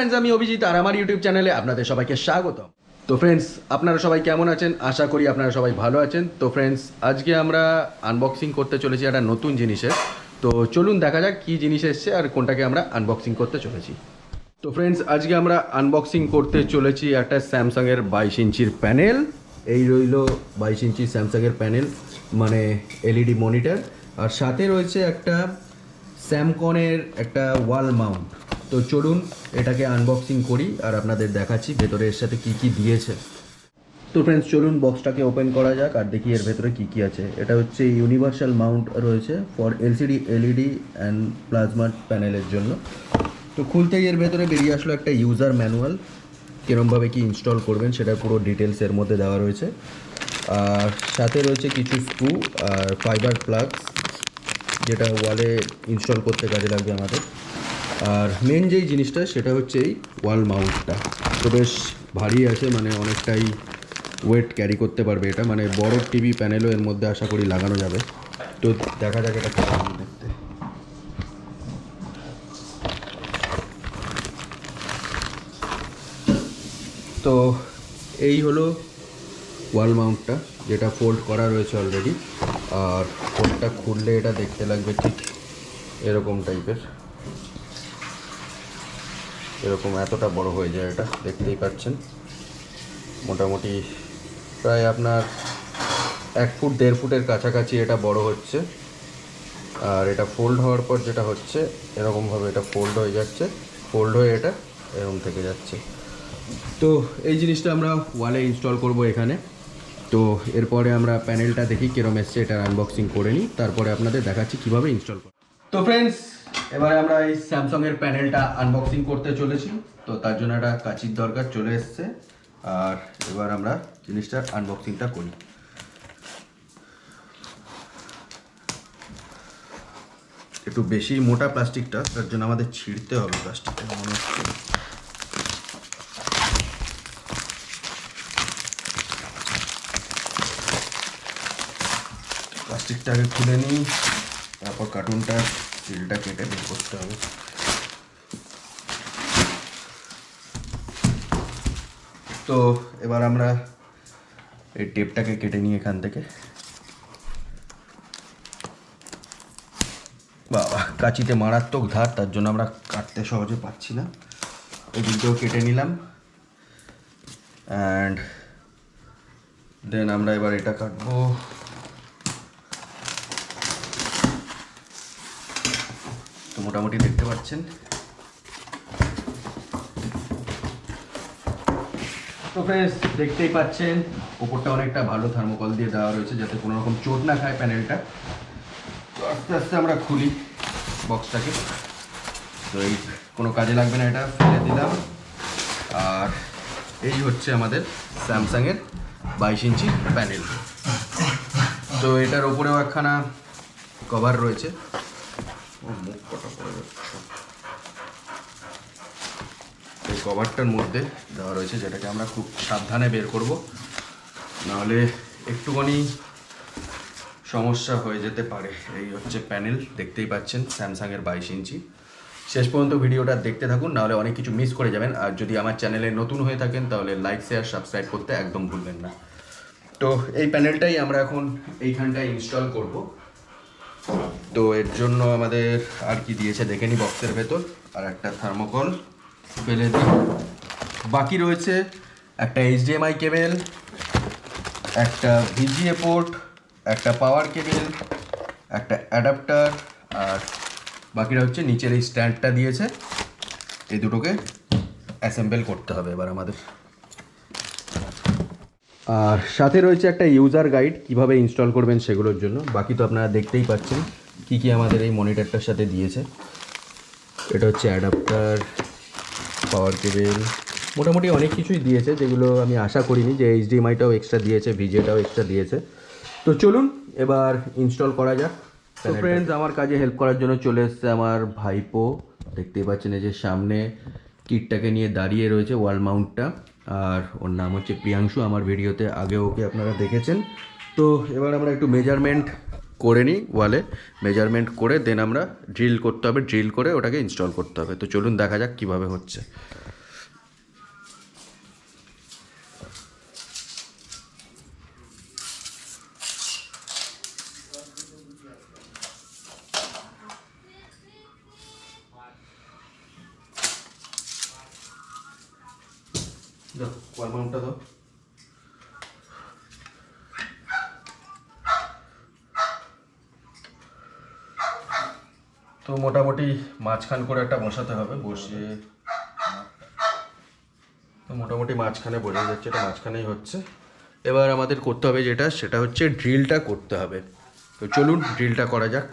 Friends, আমি অভিজিৎ আর আমার YouTube চ্যানেলে আপনাদের সবাইকে স্বাগত। তো ফ্রেন্ডস, আপনারা সবাই কেমন আছেন? আশা করি আপনারা সবাই ভালো আছেন। তো ফ্রেন্ডস, আজকে আমরা আনবক্সিং করতে চলেছি একটা নতুন জিনিসের। তো চলুন দেখা যাক কী জিনিস এসছে আর কোনটাকে আমরা আনবক্সিং করতে চলেছি। তো ফ্রেন্ডস, আজকে আমরা আনবক্সিং করতে চলেছি একটা স্যামসাংয়ের 22 ইঞ্চির প্যানেল। এই রইল 22 ইঞ্চি স্যামসাংয়ের প্যানেল, মানে এলইডি মনিটর। আর সাথে রয়েছে একটা স্যামকনের একটা ওয়াল মাউন্ট। তো চলুন এটাকে আনবক্সিং করি আর আপনাদের দেখাচ্ছি ভেতরে এর সাথে কী কী দিয়েছে। তো ফ্রেন্ডস, চলুন বক্সটাকে ওপেন করা যাক আর দেখি এর ভেতরে কী কী আছে। এটা হচ্ছে ইউনিভার্সাল মাউন্ট রয়েছে for LCD, LED and plasma প্যানেলের জন্য। তো খুলতেই এর ভেতরে বেরিয়ে আসলো একটা ইউজার ম্যানুয়াল, কীরমভাবে কি ইনস্টল করবেন সেটা পুরো ডিটেলস এর মধ্যে দেওয়া রয়েছে। আর সাথে রয়েছে কিছু স্ক্রু আর ফাইবার প্লাগস, যেটা ওয়ালে ইনস্টল করতে কাজে লাগবে আমাদের। আর মেন যেই জিনিসটা সেটা হচ্ছে এই ওয়াল মাউন্টটা। তো বেশ ভারী আছে, মানে অনেকটাই ওয়েট ক্যারি করতে পারবে এটা, মানে বড় টিভি প্যানেলও এর মধ্যে আশা করি লাগানো যাবে। তো দেখা যাক এটা কেমন দেখতে। তো এই হলো ওয়াল মাউন্টটা, যেটা ফোল্ড করা রয়েছে অলরেডি। আর ফোল্ডটা খুললে এটা দেখতে লাগবে ঠিক এরকম টাইপের, এরকম এতটা বড় হয়ে যায় এটা, দেখতেই পাচ্ছেন। মোটামুটি প্রায় আপনার 1 ফুট 1.5 ফুটের কাছাকাছি এটা বড় হচ্ছে। আর এটা ফোল্ড হওয়ার পর যেটা হচ্ছে, এরকমভাবে এটা ফোল্ড হয়ে যাচ্ছে, ফোল্ড হয়ে এটা এরকম থেকে যাচ্ছে। তো এই জিনিসটা আমরা ওয়ালে ইনস্টল করব এখানে। তো এরপরে আমরা প্যানেলটা দেখি কীরকম এসছে, এটার আনবক্সিং করে নিই, তারপরে আপনাদের দেখাচ্ছি কীভাবে ইনস্টল করব। তো ফ্রেন্ডস, এবারে আমরা এই স্যামসাংয়ের প্যানেলটা আনবক্সিং করতে চলেছি। তো তার জন্য একটা কাঁচির দরকার চলে এসছে। আর এবার আমরা জিনিসটার আনবক্সিংটা করি। একটু বেশি মোটা প্লাস্টিকটা, তার জন্য আমাদের ছিঁড়তে হবে প্লাস্টিকটা মনে হচ্ছে। প্লাস্টিকটাকে খুলে নিই, তারপর কার্টুনটা সিলটা কেটে বের করতে হবে। তো এবার আমরা এই টেপটাকে কেটে নিই এখান থেকে। বাবা, কাঁচিতে মারাত্মক ধার, তার জন্য আমরা কাটতে সহজে পাচ্ছি না। এই দিকটাও কেটে নিলাম। অ্যান্ড দেন আমরা এবার এটা কাটবো। তো মোটামুটি দেখতে পাচ্ছেন। তো ফ্রেন্ডস, দেখতেই পাচ্ছেন ওপরটা অনেকটা ভালো থার্মোকল দিয়ে দেওয়া রয়েছে, যাতে কোনো রকম চোট না খায় প্যানেলটা। তো আস্তে আস্তে আমরা খুলি বক্সটাকে। তো এই কোনো কাজে লাগবে না, এটা ফেলে দিলাম। আর এই হচ্ছে আমাদের স্যামসাংয়ের 22 ইঞ্চি প্যানেল। তো এটার ওপরেও একখানা কভার রয়েছে। মুখ কটা পড়ে যাচ্ছে। এই কভারটার মধ্যে দেওয়া রয়েছে, যেটাকে আমরা খুব সাবধানে বের করব, নাহলে একটুখানি সমস্যা হয়ে যেতে পারে। এই হচ্ছে প্যানেল, দেখতেই পাচ্ছেন স্যামসাংয়ের 22 ইঞ্চি। শেষ পর্যন্ত ভিডিওটা দেখতে থাকুন, নাহলে অনেক কিছু মিস করে যাবেন। আর যদি আমার চ্যানেলে নতুন হয়ে থাকেন তাহলে লাইক, শেয়ার, সাবস্ক্রাইব করতে একদম ভুলবেন না। তো এই প্যানেলটাই আমরা এখন এইখানটায় ইনস্টল করব। তো এর জন্য আমাদের আর কি দিয়েছে দেখে নিই বক্সের ভেতর। আর একটা থার্মোকল ফেলে দিই। বাকি রয়েছে একটা HDMI কেবেল, একটা VGA পোর্ট, একটা পাওয়ার কেবেল, একটা অ্যাডাপ্টার, আর বাকিটা হচ্ছে নিচের এই স্ট্যান্ডটা দিয়েছে। এই দুটোকে অ্যাসেম্বল করতে হবে এবার আমাদের। আর সাথে রয়েছে একটা ইউজার গাইড, কিভাবে ইনস্টল করবেন সেগুলোর জন্য। বাকি তো আপনারা দেখতেই পাচ্ছেন কি কি আমাদের এই মনিটরটার সাথে দিয়েছে। এটা হচ্ছে অ্যাডাপ্টার, পাওয়ার কেবেল, মোটামুটি অনেক কিছুই দিয়েছে, যেগুলো আমি আশা করিনি যে HDMIটাও এক্সট্রা দিয়েছে, VGAটাও এক্সট্রা দিয়েছে। তো চলুন এবার ইনস্টল করা যাক। তো ফ্রেন্ডস, আমার কাজে হেল্প করার জন্য চলে এসছে আমার ভাইপো। দেখতেই পাচ্ছেন এই যে সামনে কিটটাকে নিয়ে দাঁড়িয়ে রয়েছে, ওয়াল মাউন্টটা। আর ওর নাম হচ্ছে প্রিয়াংশু, আমার ভিডিওতে আগে ওকে আপনারা দেখেছেন। তো এবার আমরা একটু মেজারমেন্ট করে নিই ওয়ালে, মেজারমেন্ট করে দেন আমরা ড্রিল করতে হবে, ড্রিল করে ওটাকে ইনস্টল করতে হবে। তো চলুন দেখা যাক কীভাবে হচ্ছে। ওয়াল মাউন্টটা দাও। তো মোটামুটি মাঝখান করে একটা বসাতে হবে, বসিয়ে তো মোটামুটি মাঝখানে বোঝা যাচ্ছে এটা মাঝখানেই হচ্ছে। এবার আমাদের করতে হবে যেটা, সেটা হচ্ছে ড্রিলটা করতে হবে। তো চলুন ড্রিলটা করা যাক।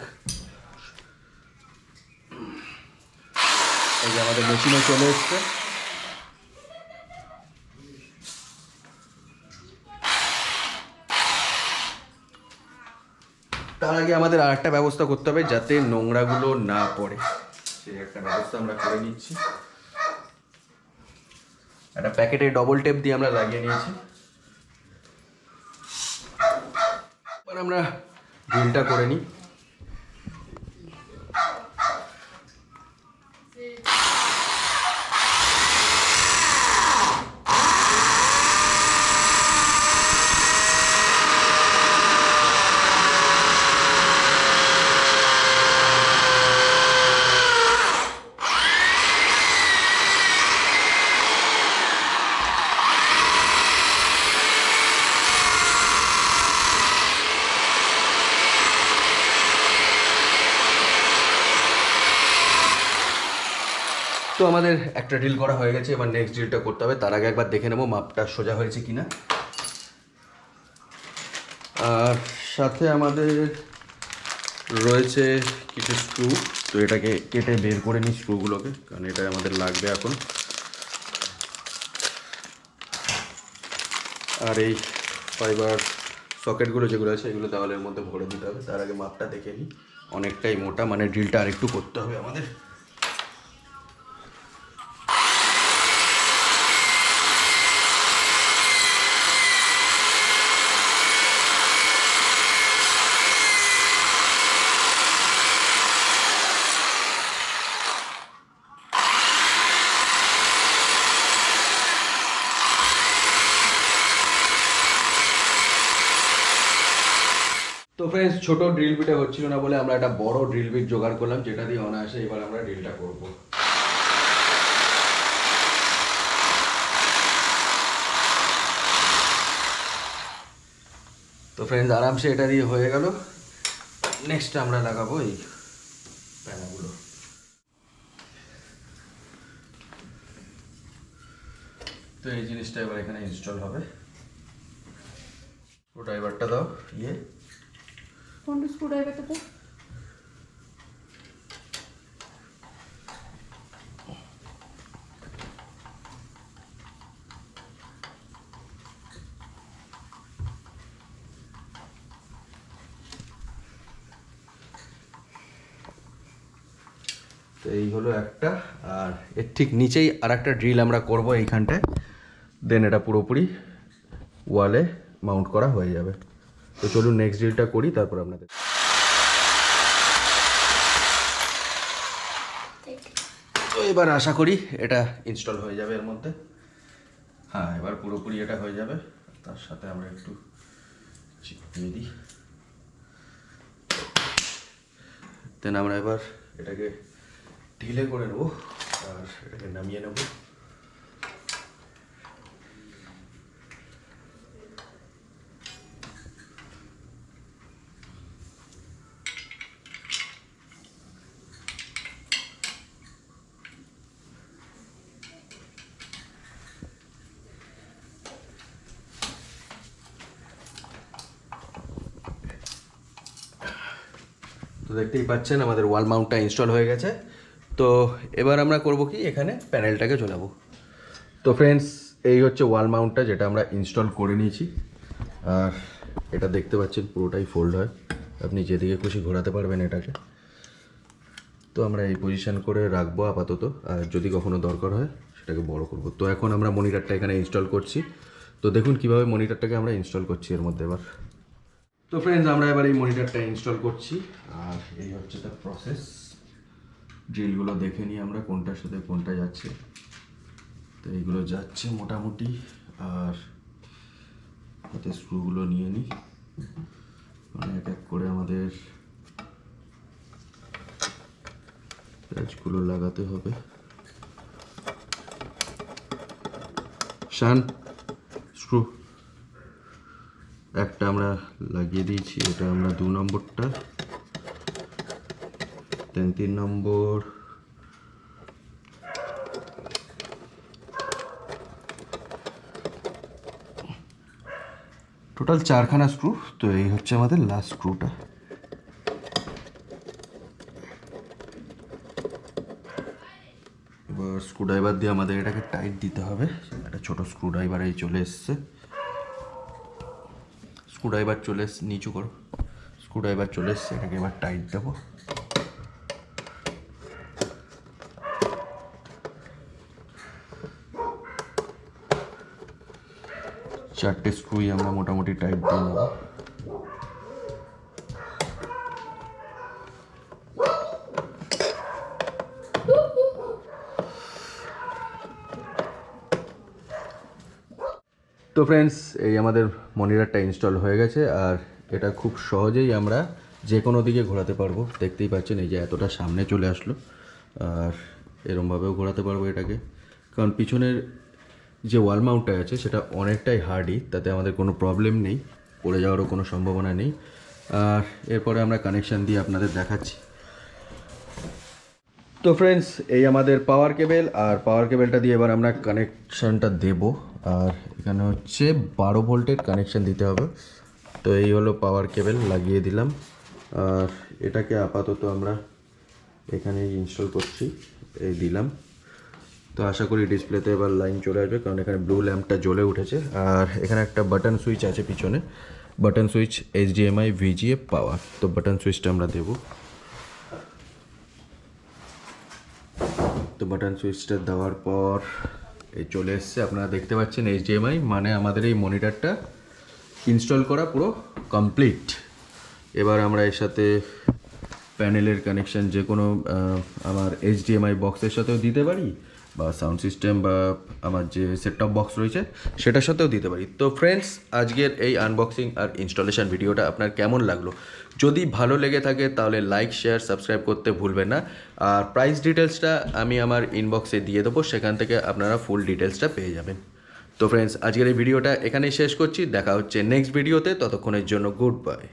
এই যে আমাদের মেশিনও চলে এসছে। তার আগে আমাদের আর একটা ব্যবস্থা করতে হবে যাতে নোংরাগুলো না পড়ে, সেই একটা ব্যবস্থা আমরা করে নিচ্ছি। একটা প্যাকেটে ডবল টেপ দিয়ে আমরা লাগিয়ে নিয়েছি। এবার আমরা ড্রিলটা করে নিই। তো আমাদের একটা ড্রিল করা হয়ে গেছে, এবার নেক্সট ড্রিলটা করতে হবে। তার আগে একবার দেখে নেবো মাপটা সোজা হয়েছে কিনা। আর সাথে আমাদের রয়েছে কিছু স্ক্রু, তো এটাকে কেটে বের করে নিই স্ক্রুগুলোকে, কারণ এটা আমাদের লাগবে এখন। আর এই ফাইবার সকেটগুলো যেগুলো আছে এগুলো দেওয়ালের মধ্যে ভরে দিতে হবে। তার আগে মাপটা দেখে নিই, অনেকটাই মোটা, মানে ড্রিলটা আরেকটু করতে হবে আমাদের। তো ফ্রেন্ডস, ছোট ড্রিল বিটে হচ্ছিল না বলে আমরা একটা বড় ড্রিল বিট জোগাড় করলাম, যেটা দিয়ে অনায়াসে এবার আমরা ড্রিলটা করব। তো ফ্রেন্ডস, আরামসে এটা দিয়ে হয়ে গেল। নেক্সট আমরা লাগাবো এই প্যানাগুলো। তো এই জিনিসটা এবার এখানে ইনস্টল হবে। স্ক্রুড্রাইভারটা দাও, কোন স্ক্রুড্রাইভারটা তো তো এই হলো একটা, আর এর ঠিক নিচেই আর একটা ড্রিল আমরা করব এইখানটায়, দেন এটা পুরোপুরি ওয়ালে মাউন্ট করা হয়ে যাবে। তো চলুন নেক্সট ড্রিলটা করি, তারপর আপনাদের। তো এবার আশা করি এটা ইনস্টল হয়ে যাবে এর মধ্যে। হ্যাঁ, এবার পুরোপুরি এটা হয়ে যাবে। তার সাথে আমরা একটু চিপকিয়ে দিই, দেন আমরা এবার এটাকে ঢিলে করে নেবো আর এটাকে নামিয়ে নেব। তো দেখতেই পাচ্ছেন আমাদের ওয়াল মাউন্টটা ইনস্টল হয়ে গেছে। তো এবার আমরা করব কি, এখানে প্যানেলটাকে ঝোলাবো। তো ফ্রেন্ডস, এই হচ্ছে ওয়াল মাউন্টটা যেটা আমরা ইনস্টল করে নিয়েছি। আর এটা দেখতে পাচ্ছেন পুরোটাই ফোল্ড হয়, আপনি যেদিকে খুশি ঘোরাতে পারবেন এটাকে। তো আমরা এই পজিশন করে রাখবো আপাতত, আর যদি কখনো দরকার হয় সেটাকে বড় করব। তো এখন আমরা মনিটরটা এখানে ইনস্টল করছি। তো দেখুন কিভাবে মনিটরটাকে আমরা ইনস্টল করছি এর মধ্যে এবার। তো তো ফ্রেন্ডস আমরা এবার এই মনিটরটা ইনস্টল করছি আর এই হচ্ছে তার প্রসেস। ড্রিলগুলো দেখে নিই আমরা কোনটার সাথে কোনটা যাচ্ছে। তো এইগুলো যাচ্ছে মোটামুটি, আর হাতে স্ক্রুগুলো নিয়ে নিই, মানে এক এক করে আমাদের প্যাচগুলো লাগাতে হবে। শান স্ক্রু একটা আমরা লাগিয়ে দিয়েছি, এটা আমরা 2 নম্বরটা, দেন 3 নম্বর, টোটাল 4খানা স্ক্রু। তো এই হচ্ছে আমাদের লাস্ট স্ক্রুটা। এবার স্ক্রুড্রাইভার দিয়ে আমাদের এটাকে টাইট দিতে হবে। একটা ছোট স্ক্রুড্রাইভার এই চলে এসছে, স্ক্রুড্রাইভার চলে এসছে, নিচু করো, স্ক্রুড্রাইভার চলে এসছে, এটাকে এবার টাইট দেবো। চারটে স্ক্রুই আমরা মোটামুটি টাইট দিয়ে নেব। তো ফ্রেন্ডস এই আমাদের মনিটরটা ইনস্টল হয়ে গেছে, আর এটা খুব সহজেই আমরা যে কোনো দিকে ঘোরাতে পারবো। দেখতেই পাচ্ছেন এই যে এতটা সামনে চলে আসলো, আর এরমভাবেও ঘোরাতে পারবো এটাকে, কারণ পিছনের যে ওয়াল মাউন্টটা আছে সেটা অনেকটাই হার্ডই, তাতে আমাদের কোনো প্রবলেম নেই, পড়ে যাওয়ারও কোনো সম্ভাবনা নেই। আর এরপরে আমরা কানেকশান দিয়ে আপনাদের দেখাচ্ছি। তো ফ্রেন্ডস এই আমাদের পাওয়ার কেবেল, আর পাওয়ার কেবেলটা দিয়ে এবার আমরা কানেকশানটা দেব। আর এখানে হচ্ছে 12 ভোল্টের কানেকশান দিতে হবে। তো এই হলো পাওয়ার কেবেল, লাগিয়ে দিলাম। আর এটাকে আপাতত আমরা এখানেই ইনস্টল করছি, এই দিলাম। তো আশা করি ডিসপ্লেতে এবার লাইন চলে আসবে, কারণ এখানে ব্লু ল্যাম্পটা জ্বলে উঠেছে। আর এখানে একটা বাটন সুইচ আছে পিছনে, বাটন সুইচ HDMI VGA পাওয়ার। তো বাটন সুইচটা আমরা দেব। তো বাটন সুইচটা দেওয়ার পর এই চলে এসছে, আপনারা দেখতে পাচ্ছেন HDMI, মানে আমাদের এই মনিটরটা ইনস্টল করা পুরো কমপ্লিট। এবার আমরা এর সাথে প্যানেলের কানেকশান যে কোনো আমার HDMI বক্সের সাথেও দিতে পারি, বা সাউন্ড সিস্টেম বা আমার যে সেট টপ বক্স রয়েছে সেটার সাথেও দিতে পারি। তো ফ্রেন্ডস আজকের এই আনবক্সিং আর ইনস্টলেশন ভিডিওটা আপনার কেমন লাগলো? যদি ভালো লেগে থাকে তাহলে লাইক, শেয়ার, সাবস্ক্রাইব করতে ভুলবেন না। আর প্রাইস ডিটেলসটা আমি আমার ইনবক্সে দিয়ে দেবো, সেখান থেকে আপনারা ফুল ডিটেলসটা পেয়ে যাবেন। তো ফ্রেন্ডস আজকের এই ভিডিওটা এখানেই শেষ করছি, দেখা হচ্ছে নেক্সট ভিডিওতে, ততক্ষণের জন্য গুড বাই।